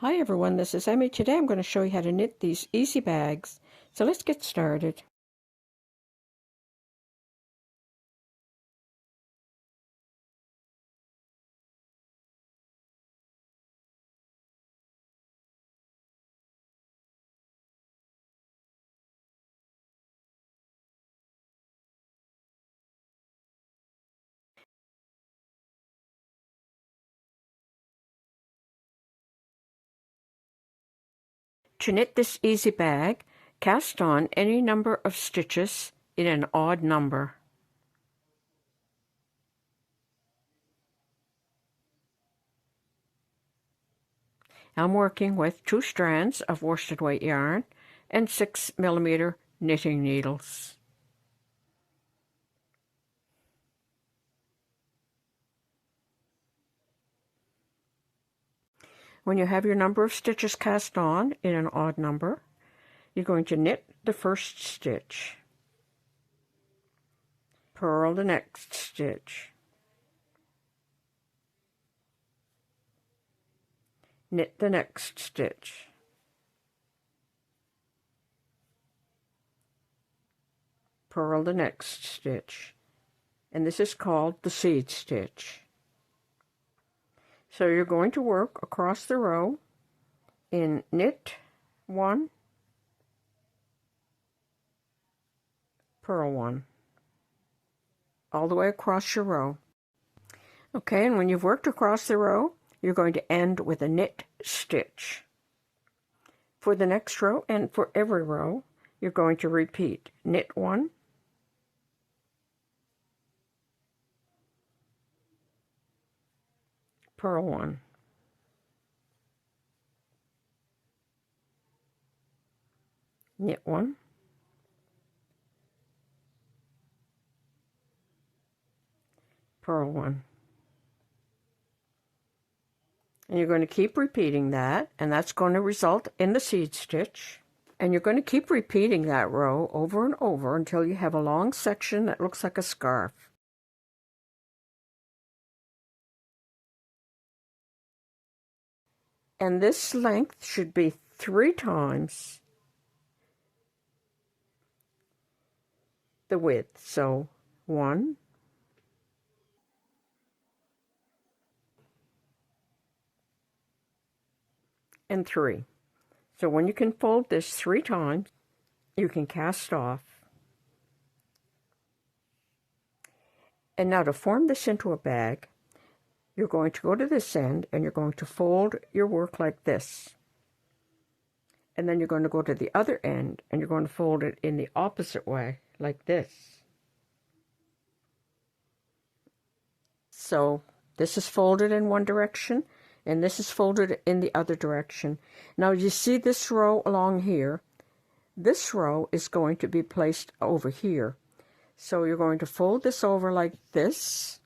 Hi everyone, this is Emmy. Today I'm going to show you how to knit these easy bags. So let's get started. To knit this easy bag, cast on any number of stitches in an odd number. I'm working with 2 strands of worsted weight yarn and 6mm knitting needles. When you have your number of stitches cast on in an odd number, you're going to knit the first stitch, purl the next stitch, knit the next stitch, purl the next stitch, and this is called the seed stitch. So you're going to work across the row in knit 1, purl 1, all the way across your row. Okay, and when you've worked across the row, you're going to end with a knit stitch. For the next row and for every row, you're going to repeat knit 1, purl 1, knit 1, purl 1. And you're going to keep repeating that, and that's going to result in the seed stitch. And you're going to keep repeating that row over and over until you have a long section that looks like a scarf. And this length should be 3 times the width. So 1, 3. So when you can fold this 3 times, you can cast off. And now to form this into a bag, you're going to go to this end and you're going to fold your work like this. And then you're going to go to the other end and you're going to fold it in the opposite way, like this. So this is folded in one direction and this is folded in the other direction. Now you see this row along here. This row is going to be placed over here. So you're going to fold this over like this.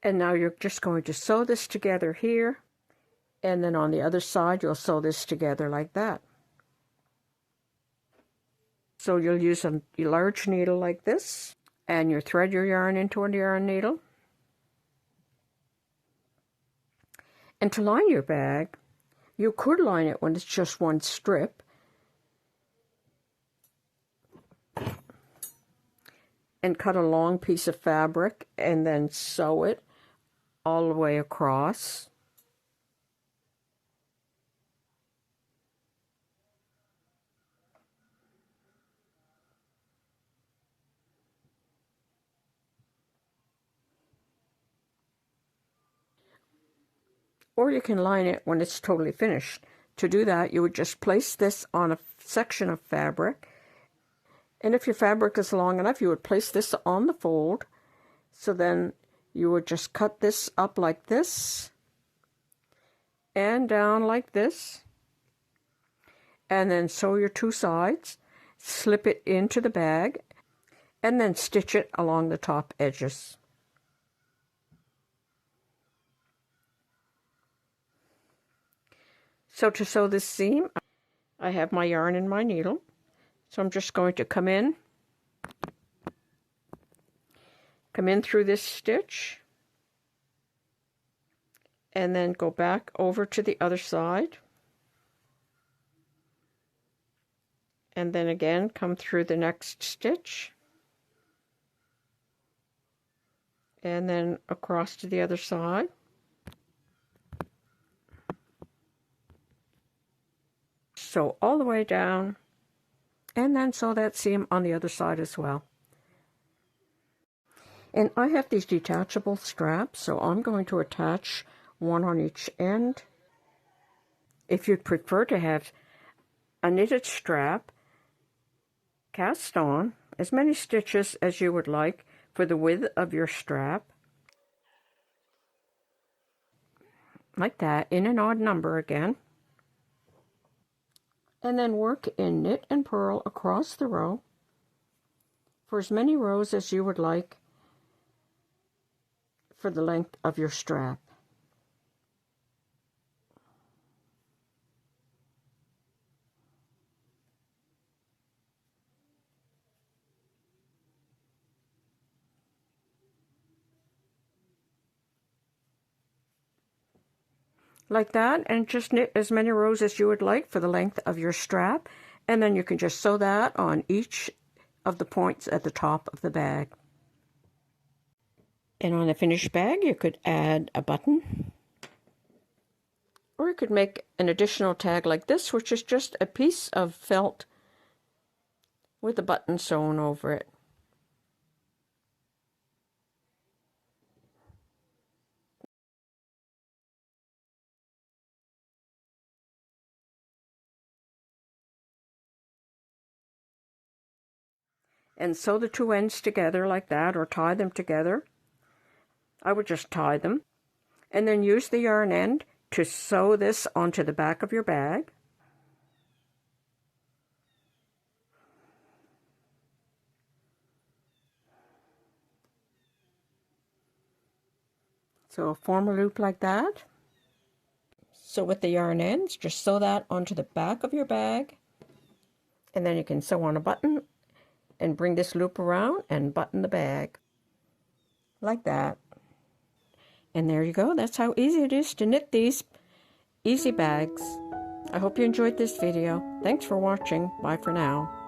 And now you're just going to sew this together here. And then on the other side, you'll sew this together like that. So you'll use a large needle like this. And you thread your yarn into a yarn needle. And to line your bag, you could line it when it's just one strip. And cut a long piece of fabric and then sew it all the way across. Or you can line it when it's totally finished. To do that, you would just place this on a section of fabric. And if your fabric is long enough, you would place this on the fold. So then you would just cut this up like this and down like this. And then sew your 2 sides, slip it into the bag, and then stitch it along the top edges. So to sew this seam, I have my yarn and my needle. So I'm just going to come in through this stitch, and then go back over to the other side, and then again come through the next stitch, and then across to the other side. Sew all the way down, and then sew that seam on the other side as well. And I have these detachable straps, so I'm going to attach one on each end. If you'd prefer to have a knitted strap, cast on as many stitches as you would like for the width of your strap, like that, in an odd number again, and then work in knit and purl across the row for as many rows as you would like for the length of your strap. Like that, and just knit as many rows as you would like for the length of your strap, and then you can just sew that on each of the points at the top of the bag. And on the finished bag you could add a button, or you could make an additional tag like this, which is just a piece of felt with a button sewn over it. And sew the two ends together like that, or tie them together. I would just tie them, and then use the yarn end to sew this onto the back of your bag. So form a loop like that. So with the yarn ends, just sew that onto the back of your bag, and then you can sew on a button and bring this loop around and button the bag like that. And there you go. That's how easy it is to knit these easy bags. I hope you enjoyed this video. Thanks for watching. Bye for now.